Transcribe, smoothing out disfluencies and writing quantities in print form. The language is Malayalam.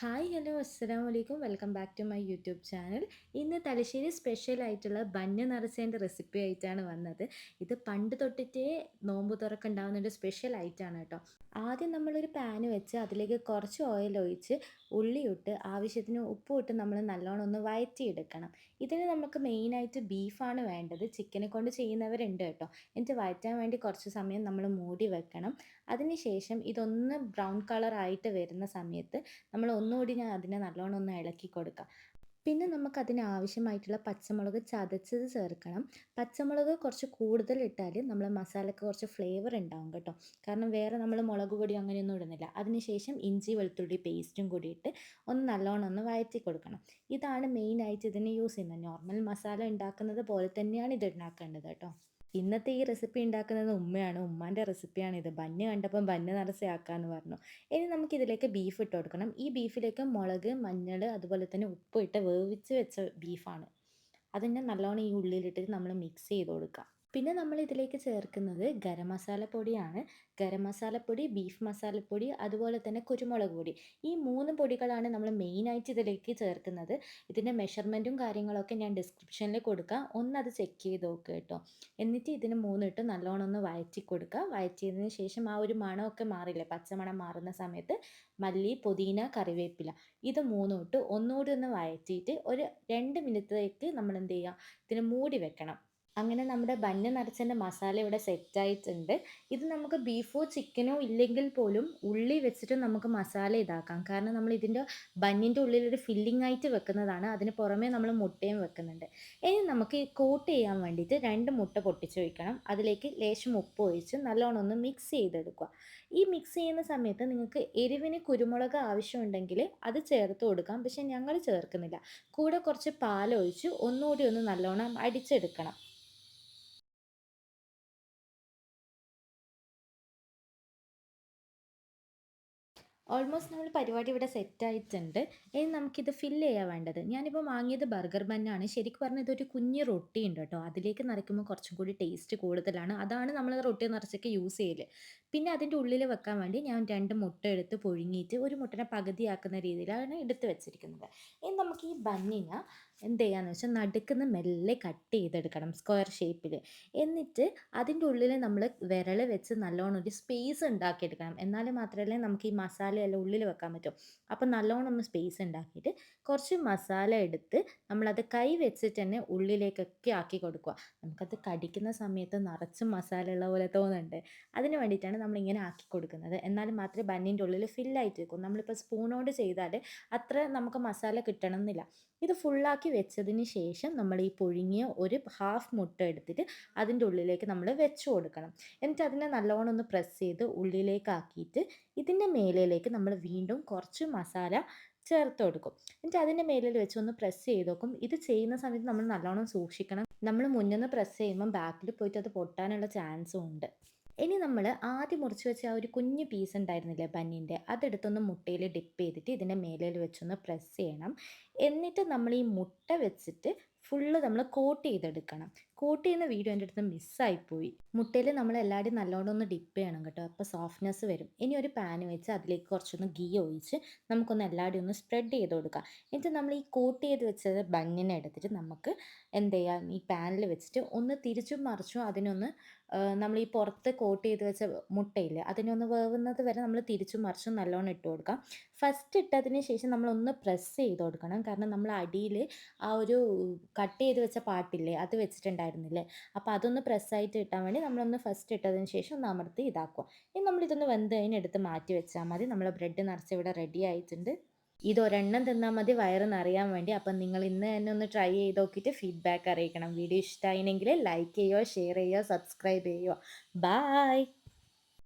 ഹായ് ഹലോ അസ്സലാമു അലൈക്കും welcome back to my YouTube channel. ഇന്ന് തലശ്ശേരി സ്പെഷ്യൽ ആയിട്ടുള്ള ബന്ന് നിറച്ചതിൻ്റെ റെസിപ്പി ആയിട്ടാണ് വന്നത്. ഇത് പണ്ട് തൊട്ടിട്ടേ നോമ്പ് തുറക്കുണ്ടാവുന്ന ഒരു സ്പെഷ്യൽ ആയിട്ടാണ് കേട്ടോ. ആദ്യം നമ്മളൊരു പാന് വെച്ച് അതിലേക്ക് കുറച്ച് ഓയിൽ ഒഴിച്ച് ഉള്ളിയിട്ട് ആവശ്യത്തിന് ഉപ്പും ഇട്ട് നമ്മൾ നല്ലോണം ഒന്ന് വഴറ്റിയെടുക്കണം. ഇതിന് നമുക്ക് മെയിനായിട്ട് ബീഫാണ് വേണ്ടത്. ചിക്കനെ കൊണ്ട് ചെയ്യുന്നവരുണ്ട് കേട്ടോ. എന്നിട്ട് വഴറ്റാൻ വേണ്ടി കുറച്ച് സമയം നമ്മൾ മൂടി വെക്കണം. അതിനുശേഷം ഇതൊന്ന് ബ്രൗൺ കളർ ആയിട്ട് വരുന്ന സമയത്ത് നമ്മൾ ഒന്നുകൂടി ഞാൻ അതിനെ നല്ലോണം ഒന്ന് ഇളക്കി കൊടുക്കുക. പിന്നെ നമുക്കതിന് ആവശ്യമായിട്ടുള്ള പച്ചമുളക് ചതച്ചത് ചേർക്കണം. പച്ചമുളക് കുറച്ച് കൂടുതൽ ഇട്ടാൽ നമ്മൾ മസാലയ്ക്ക് കുറച്ച് ഫ്ലേവർ ഉണ്ടാവും കേട്ടോ. കാരണം വേറെ നമ്മൾ മുളക് പൊടി അങ്ങനെയൊന്നും ഇടുന്നില്ല. അതിനുശേഷം ഇഞ്ചി വെളുത്തുള്ളി പേസ്റ്റും കൂടി ഇട്ട് ഒന്ന് നല്ലോണം ഒന്ന് വഴറ്റി കൊടുക്കണം. ഇതാണ് മെയിനായിട്ട് ഇതിന് യൂസ് ചെയ്യുന്നത്. നോർമൽ മസാല ഉണ്ടാക്കുന്നത് പോലെ തന്നെയാണ് ഇത് ഉണ്ടാക്കേണ്ടത് കേട്ടോ. ഇന്നത്തെ ഈ റെസിപ്പി ഉണ്ടാക്കുന്നത് ഉമ്മയാണ്. ഉമ്മാൻ്റെ റെസിപ്പിയാണിത്. ബന്ന് കണ്ടപ്പം ബന്ന് നിറച്ചയാക്കാന്ന് പറഞ്ഞു. ഇനി നമുക്കിതിലേക്ക് ബീഫ് ഇട്ട് കൊടുക്കണം. ഈ ബീഫിലേക്ക് മുളക്, മഞ്ഞൾ അതുപോലെ തന്നെ ഉപ്പ് ഇട്ട് വേവിച്ച് വെച്ച ബീഫാണ്. അതിനെ നല്ലോണം ഈ ഉള്ളിലിട്ടിട്ട് നമ്മൾ മിക്സ് ചെയ്ത് കൊടുക്കുക. പിന്നെ നമ്മൾ ഇതിലേക്ക് ചേർക്കുന്നത് ഗരം മസാലപ്പൊടിയാണ്. ഗരം മസാലപ്പൊടി, ബീഫ് മസാലപ്പൊടി, അതുപോലെ തന്നെ കുരുമുളക് പൊടി. ഈ 3 പൊടികളാണ് നമ്മൾ മെയിനായിട്ട് ഇതിലേക്ക് ചേർക്കുന്നത്. ഇതിൻ്റെ മെഷർമെൻറ്റും കാര്യങ്ങളൊക്കെ ഞാൻ ഡിസ്ക്രിപ്ഷനിൽ കൊടുക്കാം. ഒന്നത് ചെക്ക് ചെയ്ത് നോക്കുക കേട്ടോ. എന്നിട്ട് ഇതിന് 3 ഇട്ട് നല്ലോണം ഒന്ന് വഴറ്റി കൊടുക്കുക. വഴറ്റിയതിന് ശേഷം ആ ഒരു മണമൊക്കെ മാറില്ലേ, പച്ചമണം മാറുന്ന സമയത്ത് മല്ലി, പുതിന, കറിവേപ്പില ഇത് 3 ഇട്ട് ഒന്നുകൂടി ഒന്ന് വഴറ്റിയിട്ട് ഒരു 2 മിനിറ്റത്തേക്ക് നമ്മൾ എന്ത് ചെയ്യുക, ഇതിന് മൂടി വെക്കണം. അങ്ങനെ നമ്മുടെ ബന്ന് നിറച്ചതിൻ്റെ മസാല ഇവിടെ സെറ്റായിട്ടുണ്ട്. ഇത് നമുക്ക് ബീഫോ ചിക്കനോ ഇല്ലെങ്കിൽ പോലും ഉള്ളി വെച്ചിട്ട് നമുക്ക് മസാല ഇതാക്കാം. കാരണം നമ്മൾ ഇതിൻ്റെ ബന്നിൻ്റെ ഉള്ളിലൊരു ഫില്ലിംഗ് ആയിട്ട് വെക്കുന്നതാണ്. അതിന് പുറമേ നമ്മൾ മുട്ടയും വെക്കുന്നുണ്ട്. ഇനി നമുക്ക് ഈ കോട്ട് ചെയ്യാൻ വേണ്ടിയിട്ട് 2 മുട്ട പൊട്ടിച്ച് വയ്ക്കണം. അതിലേക്ക് ലേശം ഉപ്പ് ഒഴിച്ച് നല്ലോണം ഒന്ന് മിക്സ് ചെയ്തെടുക്കുക. ഈ മിക്സ് ചെയ്യുന്ന സമയത്ത് നിങ്ങൾക്ക് എരിവിന് കുരുമുളക് ആവശ്യമുണ്ടെങ്കിൽ അത് ചേർത്ത് കൊടുക്കാം. പക്ഷേ ഞങ്ങൾ ചേർക്കുന്നില്ല. കൂടെ കുറച്ച് പാലൊഴിച്ച് ഒന്നുകൂടി ഒന്ന് നല്ലോണം അടിച്ചെടുക്കണം. ഓൾമോസ്റ്റ് നമ്മൾ പരിപാടി ഇവിടെ സെറ്റായിട്ടുണ്ട്. ഇനി നമുക്കിത് ഫില്ല് ചെയ്യാൻ വേണ്ടത്. ഞാനിപ്പോൾ വാങ്ങിയത് ബർഗർ ബന്നാണ്. ശരിക്കും പറഞ്ഞാൽ ഇതൊരു കുഞ്ഞ് റൊട്ടി ഉണ്ട് കേട്ടോ. അതിലേക്ക് നിറയ്ക്കുമ്പോൾ കുറച്ചും കൂടി ടേസ്റ്റ് കൂടുതലാണ്. അതാണ് നമ്മൾ റൊട്ടി നിറച്ചൊക്കെ യൂസ് ചെയ്യല്. പിന്നെ അതിൻ്റെ ഉള്ളിൽ വെക്കാൻ വേണ്ടി ഞാൻ 2 മുട്ട എടുത്ത് പുഴുങ്ങിയിട്ട് ഒരു മുട്ടനെ പകുതിയാക്കുന്ന രീതിയിലാണ് എടുത്ത് വെച്ചിരിക്കുന്നത്. ഇനി നമുക്ക് ഈ ബന്നിനെ എന്ത് ചെയ്യാന്ന് വെച്ചാൽ നടുക്കുന്ന് മെല്ലെ കട്ട് ചെയ്തെടുക്കണം സ്ക്വയർ ഷേപ്പിൽ. എന്നിട്ട് അതിൻ്റെ ഉള്ളിൽ നമ്മൾ വിരൽ വെച്ച് നല്ലോണം ഒരു സ്പേസ് ഉണ്ടാക്കിയെടുക്കണം. എന്നാൽ മാത്രമല്ലേ നമുക്ക് ഈ മസാലയെല്ലാം ഉള്ളിൽ വെക്കാൻ പറ്റും. അപ്പം നല്ലോണം ഒന്ന് സ്പേസ് ഉണ്ടാക്കിയിട്ട് കുറച്ച് മസാല എടുത്ത് നമ്മളത് കൈ വെച്ചിട്ട് തന്നെ ഉള്ളിലേക്കൊക്കെ ആക്കി കൊടുക്കുക. നമുക്കത് കടിക്കുന്ന സമയത്ത് നിറച്ചും മസാല ഉള്ള പോലെ തോന്നുന്നുണ്ട്. അതിന് വേണ്ടിയിട്ടാണ് നമ്മളിങ്ങനെ ആക്കി കൊടുക്കുന്നത്. എന്നാലും മാത്രമേ ബന്നിൻ്റെ ഉള്ളിൽ ഫില്ലായിട്ട് വെക്കൂ. നമ്മളിപ്പോൾ സ്പൂണോട് ചെയ്താൽ അത്ര നമുക്ക് മസാല കിട്ടണം എന്നില്ല. ഇത് ഫുള്ളാക്കി വെച്ചതിന് ശേഷം നമ്മൾ ഈ പുഴുങ്ങിയ ഒരു ഹാഫ് മുട്ട എടുത്തിട്ട് അതിൻ്റെ ഉള്ളിലേക്ക് നമ്മൾ വെച്ച് കൊടുക്കണം. എന്നിട്ട് അതിനെ നല്ലോണം ഒന്ന് പ്രസ് ചെയ്ത് ഉള്ളിലേക്കാക്കിയിട്ട് ഇതിൻ്റെ മേലേലേക്ക് നമ്മൾ വീണ്ടും കുറച്ച് മസാല ചേർത്ത് കൊടുക്കും. എന്നിട്ട് അതിൻ്റെ മേലിൽ വെച്ച് ഒന്ന് പ്രസ് ചെയ്ത് നോക്കും. ഇത് ചെയ്യുന്ന സമയത്ത് നമ്മൾ നല്ലോണം സൂക്ഷിക്കണം. നമ്മൾ മുന്നിൽ നിന്ന് പ്രസ് ചെയ്യുമ്പം ബാക്കിൽ പോയിട്ട് അത് പൊട്ടാനുള്ള ചാൻസും ഉണ്ട്. ഇനി നമ്മൾ ആദ്യം മുറിച്ച് വെച്ച ആ ഒരു കുഞ്ഞ് പീസ് ഉണ്ടായിരുന്നില്ലേ ബന്നിൻ്റെ, അതെടുത്തൊന്ന് മുട്ടയിൽ ഡിപ്പ് ചെയ്തിട്ട് ഇതിൻ്റെ മേലേൽ വെച്ചൊന്ന് പ്രസ് ചെയ്യണം. എന്നിട്ട് നമ്മൾ ഈ മുട്ട വെച്ചിട്ട് ഫുള്ള് നമ്മൾ കോട്ട് ചെയ്തെടുക്കണം. കോട്ട് ചെയ്യുന്ന വീഡിയോ എൻ്റെ അടുത്ത് മിസ്സായിപ്പോയി. മുട്ടയിൽ നമ്മൾ എല്ലാവരും നല്ലോണം ഒന്ന് ഡിപ്പ് ചെയ്യണം കേട്ടോ. അപ്പോൾ സോഫ്റ്റ്നെസ് വരും. ഇനി ഒരു പാൻ വെച്ച് അതിലേക്ക് കുറച്ചൊന്ന് ഗീ ഒഴിച്ച് നമുക്കൊന്ന് എല്ലാവരും ഒന്ന് സ്പ്രെഡ് ചെയ്ത് കൊടുക്കാം. എന്നിട്ട് നമ്മൾ ഈ കോട്ട് ചെയ്ത് വെച്ചത് ബന്നിനെ എടുത്തിട്ട് നമുക്ക് എന്ത് ചെയ്യാം, ഈ പാനിൽ വെച്ചിട്ട് ഒന്ന് തിരിച്ചും മറിച്ചും അതിനൊന്ന് നമ്മൾ ഈ പുറത്ത് കോട്ട് ചെയ്ത് വെച്ച മുട്ടയില്ലേ, അതിനൊന്ന് വേവുന്നത് വരെ നമ്മൾ തിരിച്ചും മറിച്ചും നല്ലോണം ഇട്ട് കൊടുക്കാം. ഫസ്റ്റ് ഇട്ടതിന് ശേഷം നമ്മളൊന്ന് പ്രസ് ചെയ്ത് കൊടുക്കണം. കാരണം നമ്മൾ അടിയിൽ ആ ഒരു കട്ട് ചെയ്ത് വെച്ച പാട്ടില്ലേ അത് വെച്ചിട്ടുണ്ടായിരുന്നില്ലേ, അപ്പോൾ അതൊന്ന് പ്രസ്സായിട്ട് കിട്ടാൻ വേണ്ടി നമ്മളൊന്ന് ഫസ്റ്റ് ഇട്ടതിന് ശേഷം ഒന്ന് അമർത്തി ഇതാക്കുക. ഇനി നമ്മളിതൊന്ന് വെന്ത് കഴിഞ്ഞ് എടുത്ത് മാറ്റി വെച്ചാൽ മതി. നമ്മളെ ബ്രെഡ് നിറച്ച് ഇവിടെ റെഡി ആയിട്ടുണ്ട്. ഇതൊരെണ്ണം തിന്നാൽ മതി വയറ് നിറയാൻ വേണ്ടി. അപ്പം നിങ്ങൾ ഇന്ന് തന്നെ ഒന്ന് ട്രൈ ചെയ്ത് നോക്കിയിട്ട് ഫീഡ്ബാക്ക് അറിയിക്കണം. വീഡിയോ ഇഷ്ടമായിനെങ്കിൽ ലൈക്ക് ചെയ്യുക, ഷെയർ ചെയ്യുക, സബ്സ്ക്രൈബ് ചെയ്യുക. ബായ്.